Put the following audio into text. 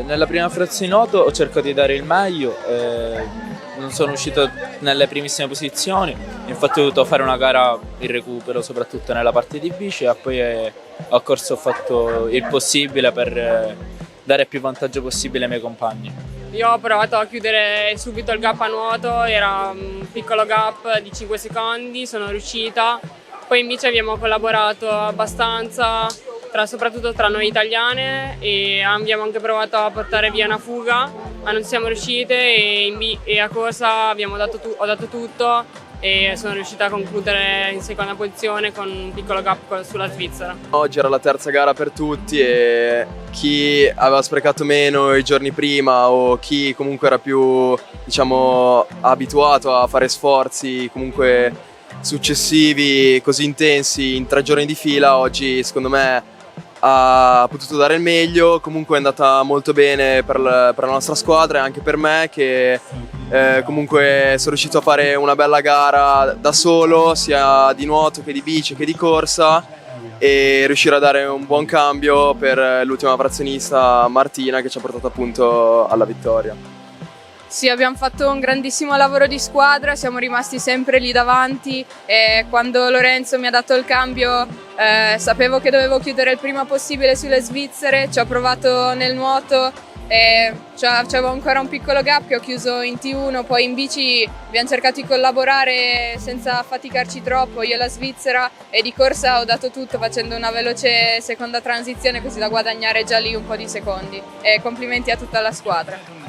Nella prima frazione nuoto ho cercato di dare il meglio, non sono uscito nelle primissime posizioni, infatti ho dovuto fare una gara in recupero soprattutto nella parte di bici e poi a corso ho fatto il possibile per dare più vantaggio possibile ai miei compagni. Io ho provato a chiudere subito il gap a nuoto, era un piccolo gap di 5 secondi, sono riuscita. Poi in bici abbiamo collaborato abbastanza, soprattutto tra noi italiane, e abbiamo anche provato a portare via una fuga, ma non siamo riuscite e a corsa ho dato tutto e sono riuscita a concludere in seconda posizione con un piccolo gap sulla Svizzera. Oggi era la terza gara per tutti e chi aveva sprecato meno i giorni prima o chi comunque era più, diciamo, abituato a fare sforzi comunque successivi così intensi in 3 giorni di fila, oggi secondo me ha potuto dare il meglio. Comunque è andata molto bene per la nostra squadra e anche per me, che comunque sono riuscito a fare una bella gara da solo, sia di nuoto che di bici che di corsa, e riuscire a dare un buon cambio per l'ultima frazionista Martina, che ci ha portato appunto alla vittoria. Sì, abbiamo fatto un grandissimo lavoro di squadra, siamo rimasti sempre lì davanti e quando Lorenzo mi ha dato il cambio sapevo che dovevo chiudere il prima possibile sulle svizzere, ci ho provato nel nuoto e c'avevo ancora un piccolo gap che ho chiuso in T1, poi in bici abbiamo cercato di collaborare senza faticarci troppo, io e la Svizzera, e di corsa ho dato tutto facendo una veloce seconda transizione così da guadagnare già lì un po' di secondi, e complimenti a tutta la squadra.